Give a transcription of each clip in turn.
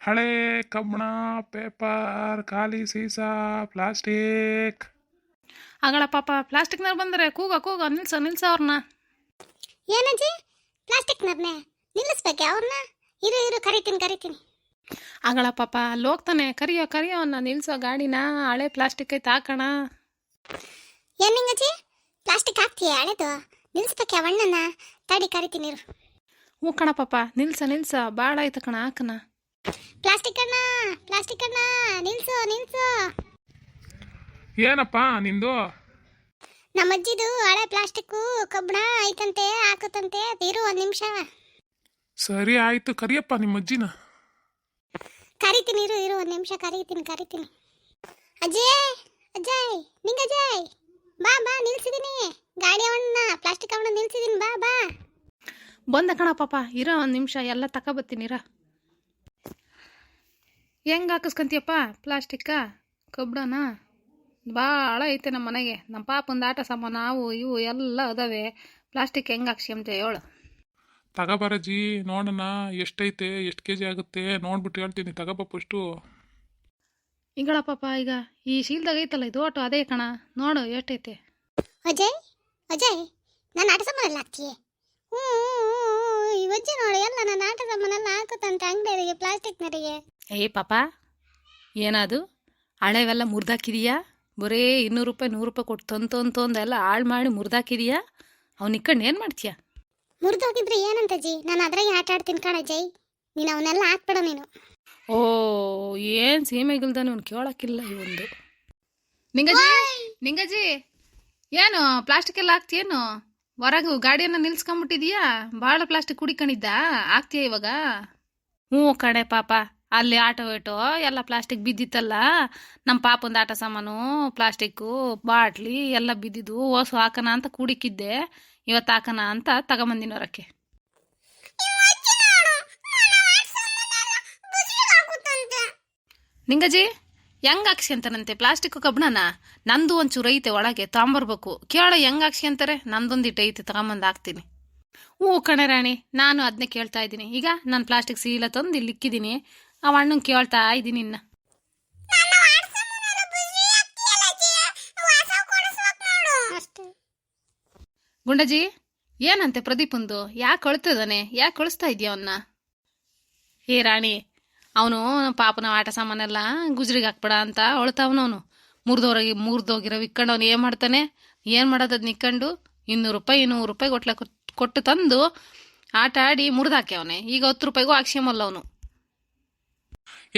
ಹಳೆ ಕಬ್ಬಣ, ಪೇಪರ್, ಖಾಲಿ ಸೀಸಾ, ಪ್ಲಾಸ್ಟಿಕ್. ಆಗಳ ಪಾಪ ಪ್ಲಾಸ್ಟಿಕ್ನವ್ರು ಬಂದರೆ ಕೂಗ ನಿಲ್ಸ ಅವ್ರನ್ನ. ಏನಜ್ಜಿ ಪ್ಲಾಸ್ಟಿಕ್ನವ್ರನ್ನೇ ನಿಲ್ಲಿಸ್ಬೇಕೆ ಅವ್ರನ್ನ? ಇರು ಕರಿತೀನಿ. ಆಗಳ ಪಾಪ ಅಲ್ಲಿ ಹೋಗ್ತಾನೆ, ಕರಿಯೋ ಅವನ್ನ, ನಿಲ್ಸೋ ಗಾಡಿನ. ಹಳೆ ಪ್ಲಾಸ್ಟಿಕ್ ಐತೆ ಹಾಕೋಣ. ಏನ್ ನಿಂಗಜ್ಜಿ ಪ್ಲಾಸ್ಟಿಕ್ ಹಾಕ್ತೀಯ ಹಳೆದು? ನಿಲ್ಲಿಸ್ಬೇಕೆ ಅವಣ್ಣನ? ತಡಿ ಕರಿತೀನಿ ಇರು. ಹ್ಞೂ ಕಣ ಪಾಪ, ನಿಲ್ಸ ಭಾಳ ಐತೆ ಕಣ, ಹಾಕಣ. ಪ್ಲಾಸ್ಟಿಕ್ ಅಣ್ಣ ನಿಲ್ಸು. ಏನಪ್ಪ ನಿಂದು? ನಮ್ಮ ಅಜ್ಜಿದು ಹಳೆ ಪ್ಲಾಸ್ಟಿಕ್ಕು ಕಬ್ಬಣ ಐತಂತೆ, ಹಾಕುತ್ತಂತೆ. ಇರು ಒಂದ್ ನಿಮಿಷ. ಸರಿ ಆಯ್ತು, ಕರಿಯಪ್ಪ ನಿಮ್ಮ ಅಜ್ಜಿನ. ಕರಿತೀನಿ ಇರು ಒಂದ್ ನಿಮಿಷ, ಕರಿತೀನಿ. ಅಜ್ಜಯ್ ನಿಂಗಜ್ಜಯ್, ಬಾ ನಿಲ್ಸಿದೀನಿ ಗಾಡಿ ಅವನ್ನ, ಪ್ಲಾಸ್ಟಿಕ್ ಅವನ್ನ ನಿಲ್ಸಿದೀನಿ, ಬಾ. ಬಂದ ಕಣ ಪಾಪ, ಇರೋ ಒಂದು ನಿಮಿಷ, ಎಲ್ಲ ತಗೊಬತ್ತೀನಿ ಇರ. ಹೆಂಗೆ ಹಾಕಿಸ್ಕೊಂತೀಯಪ್ಪ ಪ್ಲಾಸ್ಟಿಕ್ಕ ಕಬ್ಬಣನ? ಭಾಳ ಐತೆ ನಮ್ಮ ಮನೆಗೆ. ನಮ್ಮ ಪಾಪಂದು ಆಟ ಸಾಮಾನು ಅವು ಇವು ಎಲ್ಲ ಅದಾವೆ. ಪ್ಲಾಸ್ಟಿಕ್ ಹೆಂಗೆ ಹಾಕ್ಸ್ಯಂತೆ ಹೇಳು. ತಗೋಬರಜ್ಜಿ, ನೋಡೋಣ ಎಷ್ಟೈತೆ, ಎಷ್ಟು ಕೆಜಿ ಆಗುತ್ತೆ ನೋಡ್ಬಿಟ್ಟು ಹೇಳ್ತೀನಿ. ತಗೋಬ ಫಸ್ಟು. ಈಗಳ ಪಾಪ, ಈಗ ಈ ಶೀಲ್ದಾಗ ಐತಲ್ಲ ಇದು ಓಟು, ಅದೇ ಕಣ, ನೋಡು ಎಷ್ಟೈತೆ. ಅಜಯ್ ನನ್ನ ಆಟ ಸಾಮಾನೆಲ್ಲ ಹಾಕ್ತೀಯೇ? ಹ್ಞೂ ಇವಜ್ಜಿ ನೋಡಿ, ಎಲ್ಲ ನನ್ನ ಆಟ ಸಾಮಾನೆಲ್ಲ ಹಾಕುತ್ತಂತೆ ಅಂಗಡಿಯವರಿಗೆ, ಪ್ಲಾಸ್ಟಿಕ್ನರಿಗೆ. ಏ ಪಾಪ, ಏನದು ಹಳೆವೆಲ್ಲ ಮುರಿದಾಕಿದೀಯಾ? ಬರೀ 200 ರೂಪಾಯಿ 100 ರೂಪಾಯಿ ಕೊಟ್ಟು ತಂದೆಲ್ಲ ಹಾಳು ಮಾಡಿ ಮುರಿದಾಕಿದೀಯಾ? ಅವ್ನು ಇಕ್ಕಂಡು ಏನು ಮಾಡ್ತೀಯಾ? ಮುರಿದೋಗಿದ್ರೆ ಏನಂತಜ್ಜಿ, ನಾನು ಅದ್ರಾಗೆ ಆಟ ಆಡ್ತೀನಿ ಕಣ ಅಜಯ್. ನೀನು ಅವನ್ನೆಲ್ಲ ಹಾಕ್ಬೇಡ ನೀನು. ಓ, ಏನು ಸೀಮೆಗಿಲ್ದಾನೆ ಅವ್ನು, ಕೇಳೋಕ್ಕಿಲ್ಲ ಇವೊಂದು. ನಿಂಗಜ್ಜಿ ಏನು ಪ್ಲಾಸ್ಟಿಕ್ ಎಲ್ಲ ಹಾಕ್ತೀಯೇನು? ಹೊರಗೆ ಗಾಡಿಯನ್ನು ನಿಲ್ಸ್ಕೊಂಬಿಟ್ಟಿದೀಯಾ? ಭಾಳ ಪ್ಲಾಸ್ಟಿಕ್ ಕುಡಿಕೊಂಡಿದ್ದ, ಆಗ್ತೀಯ ಇವಾಗ? ಹ್ಞೂ ಕಣೆ ಪಾಪ, ಅಲ್ಲಿ ಆಟೋ ಎಲ್ಲ ಪ್ಲಾಸ್ಟಿಕ್ ಬಿದ್ದಿತ್ತಲ್ಲ. ನಮ್ಮ ಪಾಪಂದು ಆಟ ಸಾಮಾನು ಪ್ಲಾಸ್ಟಿಕ್ಕು ಬಾಟ್ಲಿ ಎಲ್ಲ ಬಿದ್ದಿದ್ದು, ಓಸು ಹಾಕೋಣ ಅಂತ ಕೂಡಿಕ್ಕಿದ್ದೆ. ಇವತ್ತು ಹಾಕೋಣ ಅಂತ ತಗೊಂಬಂದಿನ ಹೊರಕ್ಕೆ. ನಿಂಗಜ್ಜಿ ಹೆಂಗೆ ಹಾಕ್ಸ್ಯಂತಾರಂತೆ ಪ್ಲಾಸ್ಟಿಕ್ ಕಬ್ಬಣನ? ನಂದು ಒಂಚೂರು ಐತೆ ಒಳಗೆ, ತಗೊಂಬರ್ಬೇಕು. ಕೇಳ ಹೆಂಗೆ ಹಾಕ್ಸ್ಯಂತಾರೆ? ನಂದೊಂದಿಟ್ಟು ಐತೆ, ತಗೊಂಬಂದು ಹಾಕ್ತೀನಿ. ಹ್ಞೂ ಕಣೆ ರಾಣಿ, ನಾನು ಅದನ್ನೇ ಕೇಳ್ತಾ ಇದ್ದೀನಿ. ಈಗ ನಾನು ಪ್ಲಾಸ್ಟಿಕ್ ಸೀಲ ತಂದು ಇಲ್ಲಿ ಇಕ್ಕಿದ್ದೀನಿ, ಅವ ಅಣ್ಣಂಗೆ ಕೇಳ್ತಾ ಇದ್ದೀನಿ ಇನ್ನು. ಗುಂಡಜ್ಜಿ ಏನಂತೆ ಪ್ರದೀಪಂದು? ಯಾಕೆ ಕಳ್ತಿದ್ದಾನೆ? ಯಾಕೆ ಕಳಿಸ್ತಾ ಇದೆಯಾ ಅವನ್ನ? ಹೇ ರಾಣಿ, ಅವನು ಪಾಪನ ಆಟ ಸಾಮಾನೆಲ್ಲ ಗುಜ್ರಿಗೆ ಹಾಕ್ಬೇಡ ಅಂತ ಅಳ್ತಾವನವನು. ಮುರಿದೋಗಿರೋ ಇಕ್ಕೊಂಡು ಅವನು ಏನು ಮಾಡ್ತಾನೆ? ಏನು ಮಾಡೋದದು ನಿಕ್ಕೊಂಡು 200 ರೂಪಾಯಿ 100 ರೂಪಾಯಿ ಕೊಟ್ಟು ತಂದು ಆಟ ಆಡಿ ಮುರಿದಾಕ್ಯವನೆ. ಈಗ 10 ರೂಪಾಯಿಗೂ ಹಾಕ್ಸ್ಯಮಲ್ಲ ಅವನು.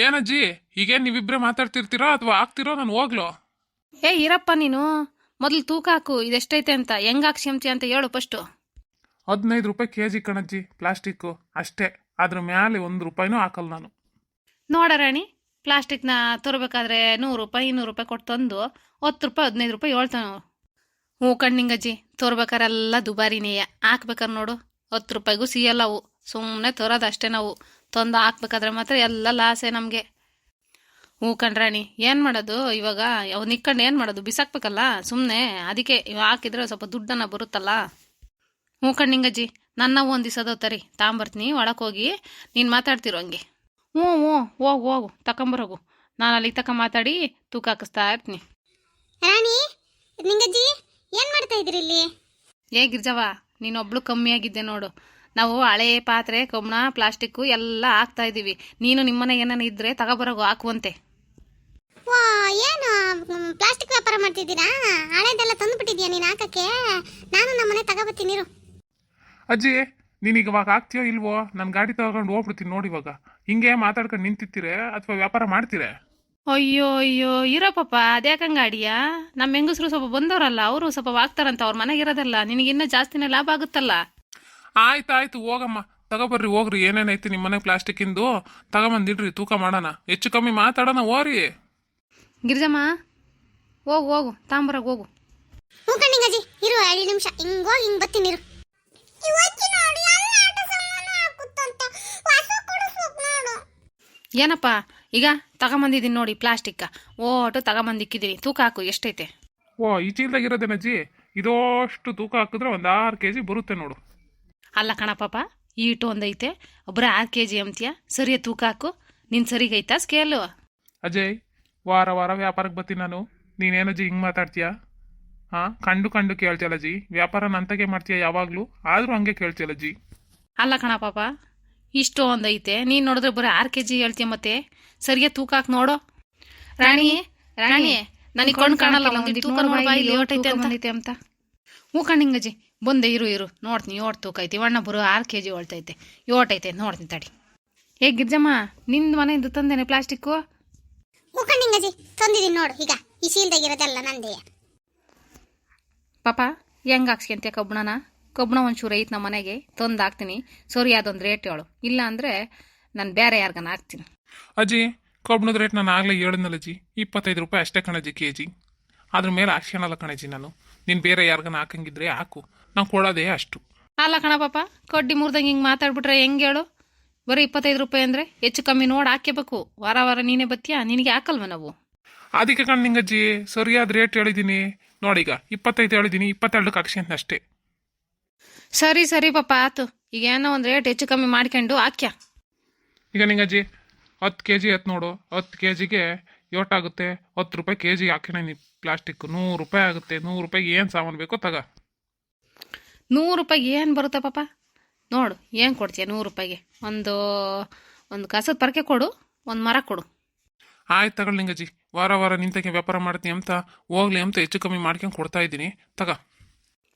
ಏನಜ್ಜಿ, ಈಗೇನು ನೀವಿಬ್ಬರೇ ಮಾತಾಡ್ತಿರ್ತೀರೋ ಅಥವಾ ಹಾಕ್ತಿರೋ? ನಾನು ಹೋಗ್ಲೋ? ಏ ಇರಪ್ಪ, ನೀನು ಮೊದಲು ತೂಕ ಹಾಕು, ಇದೆಷ್ಟೈತೆ ಅಂತ, ಹೆಂಗೆ ಹಾಕ್ಸ್ಯಂತಿ ಅಂತ ಹೇಳು ಫಸ್ಟು. 15 ರೂಪಾಯಿ ಕೆಜಿ ಕಣಜ್ಜಿ ಪ್ಲಾಸ್ಟಿಕ್ಕು, ಅಷ್ಟೇ. ಅದ್ರ ಮೇಲೆ 1 ರೂಪಾಯಿನೂ ಹಾಕಲ್ಲ ನಾನು. ನೋಡ ರಾಣಿ, ಪ್ಲಾಸ್ಟಿಕ್ನ ತರಬೇಕಾದ್ರೆ 100 ರೂಪಾಯಿ 200 ರೂಪಾಯಿ ಕೊಟ್ಟು ತಂದು 10 ರೂಪಾಯಿ 15 ರೂಪಾಯಿ ಹೇಳ್ತಾನೆ ಅವ್ರು. ಹ್ಞೂ ಕಣ್ಣಿಂಗಜ್ಜಿ, ತೋರ್ಬೇಕಾರೆಲ್ಲ ದುಬಾರಿನೇಯ. ಹಾಕ್ಬೇಕಾರೆ ನೋಡು 10 ರೂಪಾಯಿಗೂ ಸಿಯಲ್ಲ ಅವು. ಸುಮ್ಮನೆ ತರೋದು ಅಷ್ಟೇ ನಾವು. ತಂದು ಹಾಕ್ಬೇಕಾದ್ರೆ ಮಾತ್ರ ಎಲ್ಲ ಲಾಸೆ ನಮಗೆ. ಹ್ಞೂ ಕಣ್ರಾಣಿ, ಏನು ಮಾಡೋದು ಇವಾಗ? ಅವು ನಿಕ್ಕೊಂಡು ಏನು ಮಾಡೋದು? ಬಿಸಾಕ್ಬೇಕಲ್ಲ ಸುಮ್ಮನೆ. ಅದಕ್ಕೆ ಹಾಕಿದ್ರೆ ಸ್ವಲ್ಪ ದುಡ್ಡನ್ನು ಬರುತ್ತಲ್ಲ. ಹ್ಞೂ ಕಣ್ಣಿಂಗಜ್ಜಿ, ನನ್ನ ಒಂದು ದಿವಸ ತರಿ ತಾಂಬರ್ತೀನಿ, ಒಳಕ್ಕೆ ಹೋಗಿ ನೀನು ಮಾತಾಡ್ತಿರೋ ಹಂಗೆ. ಹ್ಞೂ ಹೋಗು ತಗೊಂಬರೋಗು. ನಾನು ಅಲ್ಲಿಗೆ ಮಾತಾಡಿ ತೂಕ ಹಾಕಿಸ್ತಾ ಇರ್ತೀನಿ. ರಾಣಿ ನಿಂಗಜ್ಜಿ ಏನ್ ಮಾಡ್ತಾ ಇದ್ರಿ ಇಲ್ಲಿ? ಏ ಗಿರ್ಜವ್ವ, ನೀನೊಬ್ಳು ಕಮ್ಮಿ ಆಗಿದ್ದೆ ನೋಡು. ನಾವು ಹಳೆ ಪಾತ್ರೆ ಕಬ್ಬಣ ಪ್ಲಾಸ್ಟಿಕ್ಕು ಎಲ್ಲ ಹಾಕ್ತಾ ಇದ್ದೀವಿ. ನೀನು ನಿಮ್ಮನೆ ಏನೇನು ಇದ್ರೆ ತಗೊಬರೋಗು, ಹಾಕುವಂತೆ. ವಾ, ಏನು ಪ್ಲಾಸ್ಟಿಕ್ ವ್ಯಾಪಾರ ಮಾಡ್ತಿದ್ದೀರಾ? ಹಳೆದೆಲ್ಲ ತಂದುಬಿಟ್ಟಿದ್ಯಾ ನೀನು ಹಾಕಕ್ಕೆ? ನಾನು ನಮ್ಮನೆ ತಗೋಬತ್ತೀನಿ ಇರು. ಅಜ್ಜಿ, ನೀನೀಗ ಇವಾಗ ಹಾಕ್ತೀಯೋ ಇಲ್ವೋ? ನನ್ನ ಗಾಡಿ ತಗೊಂಡು ಹೋಗ್ಬಿಡ್ತೀನಿ ನೋಡಿ. ಇವಾಗ ಹಿಂಗೆ ಮಾತಾಡ್ಕೊಂಡು ನಿಂತಿರ್ತೀರೆ ಅಥವಾ ವ್ಯಾಪಾರ ಮಾಡ್ತೀರಾ? ಅಯ್ಯೋ ಇರೋ ಪಾಪ, ಅದ್ಯಾಕಂಗೆ ಗಾಡಿಯಾ? ನಮ್ಮ ಹೆಂಗಸರು ಸ್ವಲ್ಪ ಬಂದವರಲ್ಲ, ಅವರು ಸ್ವಲ್ಪ ಹಾಕ್ತಾರಂತ, ಅವ್ರ ಮನೆಗಿರೋದಲ್ಲ. ನಿನಗಿನ್ನೂ ಜಾಸ್ತಿನೇ ಲಾಭ ಆಗುತ್ತಲ್ಲ. ಆಯ್ತು ಹೋಗಮ್ಮ, ತಗೋಬರ್ರಿ ಹೋಗ್ರಿ. ಏನೇನೈತಿ ನಿಮ್ಮ ಮನೆ ಪ್ಲಾಸ್ಟಿಕ್ಕಿಂದು ತಗೊಂಬಂದಿಡ್ರಿ, ತೂಕ ಮಾಡೋಣ, ಹೆಚ್ಚು ಕಮ್ಮಿ ಮಾತಾಡೋಣ. ಓರಿ ಗಿರಿಜಮ್ಮ, ಹೋಗು ತಾಂಬರಾಗ ಹೋಗು. ಹ್ಞೂ ಕಣ್ಣಿಂಗಜ್ಜಿ, ಇರು 5 ನಿಮಿಷ, ಹಿಂಗ್ ಬತ್ತೀನಿ ಇರು. ಏನಪ್ಪ, ಈಗ ತಗೊಂಬಂದಿದ್ದೀನಿ ನೋಡಿ ಪ್ಲಾಸ್ಟಿಕ್ಕ, ಓಟು ತಗೊಂಬಂದಿಕ್ಕಿದ್ದೀನಿ. ತೂಕ ಹಾಕು, ಎಷ್ಟೈತೆ? ಈ ಚೀಲದಾಗಿರೋದೇನಜ್ಜಿ? ಇದಷ್ಟು ತೂಕ ಹಾಕಿದ್ರೆ ಒಂದು 6 ಕೆಜಿ ಬರುತ್ತೆ ನೋಡು. ಅಲ್ಲ ಕಣ ಪಾಪ, ಈಟು ಒಂದೈತೆ, ಒಬ್ಬರೇ 6 kg ಅಂತೀಯ? ಸರಿಯ ತೂಕ ಹಾಕು. ನಿನ್ ಸರಿಗೈತಾ ಸ್ಕೇಲು? ಅಜಯ್, ವಾರ ವಾರ ವ್ಯಾಪಾರಕ್ಕೆ ಬರ್ತೀನಿ ನಾನು. ನೀನೇನಜ್ಜಿ ಹಿಂಗೆ ಮಾತಾಡ್ತೀಯಾ? ಹಾಂ, ಕಂಡು ಕಂಡು ಕೇಳ್ತೀಯಲ್ಲಜ್ಜಿ. ವ್ಯಾಪಾರ ನಂತಗೆ ಮಾಡ್ತೀಯ ಯಾವಾಗಲೂ, ಆದರೂ ಹಂಗೆ ಕೇಳ್ತೀಯಲ್ಲಜ್ಜಿ. ಅಲ್ಲ ಕಣ ಪಾಪ, ಇಷ್ಟು ಒಂದೈತೆ, ನೀನು ನೋಡಿದ್ರೆ ಬರೀ 6 kg ಹೇಳ್ತೀಯ. ಮತ್ತೆ ಸರಿಯಾಗಿ ತೂಕ ಹಾಕಿ ನೋಡೋ. ರಾಣಿ ರಾಣಿ, ನನಗೆ ಕಣ್ಣು ಕಾಣಲ್ಲ, ಒಂದು ತೂಕ ನೋಡ್ಬಾ ಇಲ್ಲಿ ಹೊಟ್ಟೈತೆ ಅಂತ. ಹ್ಞೂ ಕಣ್ಣಿಂಗಜ್ಜಿ, ಬಂದೆ ಇರು ನೋಡ್ತೀನಿ. 8 ತೂಕ ಐತಿ, ಅಣ್ಣ ಬರೋ 6 kg ಹೊಳ್ತೈತೆ. ಐತೆ ನೋಡ್ತೀನಿ ತಡಿ. ಏ ಗಿರ್ಜಮ್ಮ, ನಿಂದು ಮನೆಯಿಂದ ತಂದೇನೆ ಪ್ಲಾಸ್ಟಿಕ್ಕು? ಮುಖಂಡಿಂಗಜಿ ತಂದಿದ್ದೀನಿ ನೋಡು. ಈಗ ಈ ಶೀಲ್ದಾಗಿರೋದೆಲ್ಲ ನಂದೇ. ಪಾಪ ಹೆಂಗೆ ಹಾಕ್ಸ್ಕೊಂತೀಯ ಕಬ್ಬಣ ಒಂಚೂರು ಐತೆ ನಮ್ಮ ಮನೆಗೆ, ತಂದು ಹಾಕ್ತೀನಿ. ಸರಿ, ಅದೊಂದು ರೇಟ್ ಹೇಳು, ಇಲ್ಲ ಅಂದರೆ ನಾನು ಬೇರೆ ಯಾರಿಗಾನ ಹಾಕ್ತೀನಿ. ಅಜ್ಜಿ, ಕಬ್ಬಣದ ರೇಟ್ ನಾನು ಆಗಲೇ ಹೇಳಿದ್ನಲ್ಲಜ್ಜಿ, 25 ರೂಪಾಯಿ ಅಷ್ಟೇ ಕಣಜ್ಜಿ kg. ಅದ್ರ ಮೇಲೆ ಹಾಕ್ಸ್ಕೊಳಲ್ಲ ಕಣಜ್ಜಿ ನಾನು. ನೀನು ಬೇರೆ ಯಾರಿಗಾನ ಹಾಕಂಗಿದ್ರೆ ಹಾಕು, ನಾವು ಕೊಡೋದೇ ಅಷ್ಟು. ಅಲ್ಲ ಕಣ ಪಾಪ, ಕಡ್ಡಿ ಮುರ್ದಂಗೆ ಹಿಂಗೆ ಮಾತಾಡ್ಬಿಟ್ರೆ ಹೆಂಗೆ ಹೇಳು? ಬರೀ 25 ರೂಪಾಯಿ ಅಂದರೆ ಹೆಚ್ಚು ಕಮ್ಮಿ ನೋಡಿ ಹಾಕ್ಯಬೇಕು. ವಾರ ವಾರ ನೀನೇ ಬತ್ತೀಯಾ, ನಿನಗೆ ಹಾಕಲ್ವ ನಾವು? ಅದಕ್ಕೆ ಕಣ್ಣಿಂಗಜ್ಜಿ ಸರಿಯಾದ ರೇಟ್ ಹೇಳಿದ್ದೀನಿ ನೋಡೀಗ. 25 ಹೇಳಿದ್ದೀನಿ, 22ಕ್ಕೆ ಹಾಕ್ಸ್ಕೊಂತ ಅಷ್ಟೇ. ಸರಿ ಪಾಪ ಆತು. ಈಗ ಏನೋ ಒಂದು ರೇಟ್ ಹೆಚ್ಚು ಕಮ್ಮಿ ಮಾಡ್ಕೊಂಡು ಹಾಕ್ಯ. ಈಗ ನಿಂಗಜ್ಜಿ 10 kg ಎತ್ತು ನೋಡು. 10 kgಗೆ ಆಗುತ್ತೆ? 10 ರೂಪಾಯಿ kg ಹಾಕಿನ ನೀ ಪ್ಲಾಸ್ಟಿಕ್. 100 ರೂಪಾಯಿ ಆಗುತ್ತೆ. 100 ರೂಪಾಯಿಗೆ ಏನು ಸಾಮಾನು ಬೇಕೋ ತಗ. 100 ರೂಪಾಯಿಗೆ ಏನು ಬರುತ್ತೆ ಪಾಪ? ನೋಡು ಏನು ಕೊಡ್ತೀಯ 100 ರೂಪಾಯಿಗೆ? ಒಂದು ಕಸದ ಪರಕೆ ಕೊಡು, ಒಂದು ಮರ ಕೊಡು. ಆಯ್ತು ತಗೊಳ್ಳಿ ನಿಂಗಜ್ಜಿ, ವಾರ ವಾರ ನಿಂತಕ್ಕೆ ವ್ಯಾಪಾರ ಮಾಡ್ತೀನಿ ಅಂತ ಹೋಗ್ಲಿ ಅಂತ ಹೆಚ್ಚು ಕಮ್ಮಿ ಮಾಡ್ಕೊಂಡು ಕೊಡ್ತಾ ಇದ್ದೀನಿ, ತಗ.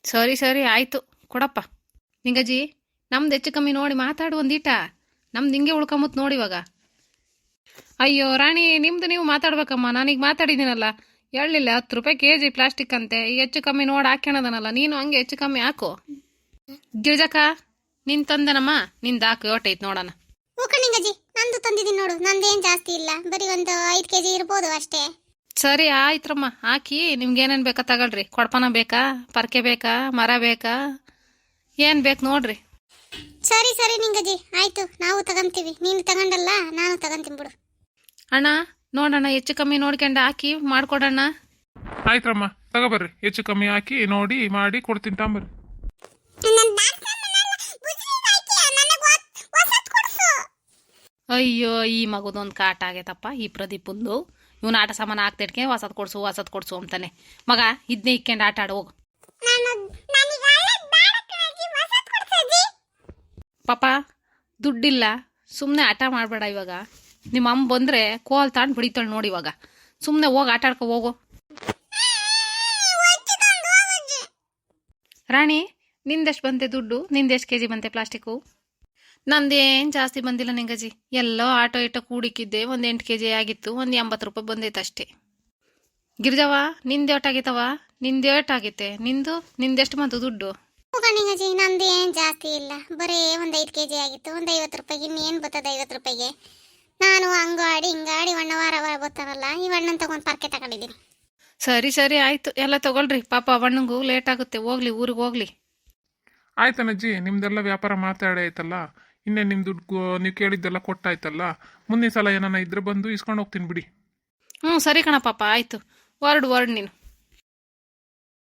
ಸರಿ ಆಯಿತು, ಕೊಡಪ್ಪ. ನಿಂಗಜ್ಜಿ, ನಮ್ದು ಹೆಚ್ಚು ಕಮ್ಮಿ ನೋಡಿ ಮಾತಾಡು ಒಂದೀಟ. ನಮ್ದು ಹಿಂಗೆ ಉಳ್ಕೊಂಬತ್ತು ನೋಡಿ ಇವಾಗ. ಅಯ್ಯೋ ರಾಣಿ, ನಿಮ್ದು ನೀವು ಮಾತಾಡ್ಬೇಕಮ್ಮ, ನಾನೀಗ ಮಾತಾಡಿದ್ದೀನಲ್ಲ. ಹೇಳಲಿಲ್ಲ 10 ರೂಪಾಯಿ kg ಪ್ಲಾಸ್ಟಿಕ್ ಅಂತೆ. ಈಗ ಹೆಚ್ಚು ಕಮ್ಮಿ ನೋಡಿ ಹಾಕ್ಯಣದನಲ್ಲ, ನೀನು ಹಂಗೆ ಹೆಚ್ಚು ಕಮ್ಮಿ ಹಾಕು. ಗಿರಿಜಕ್ಕ, ನಿನ್ ತಂದನಮ್ಮ, ನಿಂದು ಹಾಕು, ಐತೆ ನೋಡೋಣ. ಮುಖಂಡಿಂಗಜಿ ನಂದು ತಂದಿದ್ದೀನಿ ನೋಡು. ನಂದೇನು ಜಾಸ್ತಿ ಇಲ್ಲ, ಬರೀ ಒಂದು 5 kg ಇರ್ಬೋದು ಅಷ್ಟೇ. ಸರಿ ಆಯ್ತ್ರಮ್ಮ, ಹಾಕಿ. ನಿಮ್ಗೆ ಏನೇನು ಬೇಕಾ ತಗೊಳ್ರಿ. ಕೊಡಪನ ಬೇಕಾ, ಪರ್ಕೆ ಬೇಕಾ, ಮರ ಬೇಕಾ, ಏನು ಬೇಕು ನೋಡ್ರಿ. ಸರಿ ನಿಂಗಜಿ, ಆಯ್ತು, ನಾವು ತಗೊಂತೀವಿ. ನೀನು ತಗೊಂಡಲ್ಲ, ನಾನು ತಗೊಂತೀನಿ ಬಿಡು. ಅಣ್ಣ ನೋಡೋಣ, ಹೆಚ್ಚು ಕಮ್ಮಿ ನೋಡ್ಕೊಂಡು ಹಾಕಿ ಮಾಡ್ಕೊಡೋಣ. ಆಯ್ತ್ರಮ್ಮ, ತಗೋಬರ್ರಿ. ಹೆಚ್ಚು ಕಮ್ಮಿ ಹಾಕಿ ನೋಡಿ ಮಾಡಿ ಕೊಡ್ತೀನಿ, ತಾಂಬರ್ರಿ. ಅಯ್ಯೋ, ಈ ಮಗುದೊಂದು ಕಾಟ ಆಗೈತಪ್ಪ ಈ ಪ್ರದೀಪಂದು. ಇವನು ಆಟ ಸಾಮಾನು ಹಾಕ್ತಿಟ್ಕೆ ಹೊಸದ್ ಕೊಡ್ಸು ಅಂತಾನೆ. ಮಗ ಇದನ್ನೇ ಇಕ್ಕೊಂಡು ಆಟ ಆಡ ಹೋಗು. ಪಾಪ ದುಡ್ಡಿಲ್ಲ, ಸುಮ್ಮನೆ ಆಟ ಮಾಡಬೇಡ ಇವಾಗ. ನಿಮ್ಮ ಅಮ್ಮ ಬಂದರೆ ಕೋಲ್ ತಾಂಡು ಬಿಡಿತಾಳೆ ನೋಡಿ ಇವಾಗ. ಸುಮ್ಮನೆ ಹೋಗಿ ಆಟ ಆಡ್ಕೊ ಹೋಗು. ರಾಣಿ, ನಿಂದೆಷ್ಟು ಬಂತೆ ದುಡ್ಡು? ನಿಂದೆಷ್ಟು kg ಬಂತೆ ಪ್ಲಾಸ್ಟಿಕ್ಕು? ನಂದೇನು ಜಾಸ್ತಿ ಬಂದಿಲ್ಲ ನಿಂಗಜ್ಜಿ. ಎಲ್ಲೋ ಆಟೋ ಇಟೋ ಕೂಡಿಕ್ಕಿದ್ದೆ. ಒಂದು 8 kg ಆಗಿತ್ತು, ಒಂದು 80 ರೂಪಾಯಿ ಬಂದೈತೆ ಅಷ್ಟೇ. ಗಿರಿಜವ್ವ, ನಿಂದೇಟಾಗಿತ್ತವ? ನಿಂದೇಟಾಗೈತೆ? ನಿಂದೆಷ್ಟು ಬಂತು ದುಡ್ಡು? ಮುಖಂಡಿಂಗಜಿ ನಂದೇನು ಜಾಸ್ತಿ ಇಲ್ಲ, ಬರೀ ಒಂದು 5 kg ಆಗಿತ್ತು. ಒಂದು 50 ರೂಪಾಯಿಗೆ ಇನ್ನೇನು ಬರ್ತದೆ? 50 ರೂಪಾಯಿಗೆ ನಾನು ಹಂಗಾಡಿ ಹಿಂಗಾಡಿ ವಾರ ವಾರ ಬರ್ತಾನಲ್ಲ, ಈ ಅಣ್ಣನ ತಗೊಂಡು ಪರ್ಕೆ ತಗೊಂಡಿದ್ದೀನಿ. ಸರಿ ಆಯ್ತು, ಎಲ್ಲ ತಗೊಳ್ರಿ. ಪಾಪ ಅಣ್ಣಂಗೂ ಲೇಟ್ ಆಗುತ್ತೆ, ಹೋಗ್ಲಿ ಊರಿಗೆ ಹೋಗ್ಲಿ. ಆಯ್ತನಜ್ಜಿ, ನಿಮ್ದೆಲ್ಲ ವ್ಯಾಪಾರ ಮಾತಾಡೇ ಆಯ್ತಲ್ಲ. ಇನ್ನೇ ನಿಮ್ಮ ದುಡ್ಡು ನೀವು ಕೇಳಿದ್ದೆಲ್ಲ ಕೊಟ್ಟಾಯ್ತಲ್ಲ. ಮುಂದಿನ ಸಲ ಏನಾನ ಇದ್ರೆ ಬಂದು ಇಸ್ಕೊಂಡು ಹೋಗ್ತೀನಿ ಬಿಡಿ. ಸರಿ ಕಣ ಪಾಪ, ಆಯ್ತು. ಹೊರಡು ನೀನು.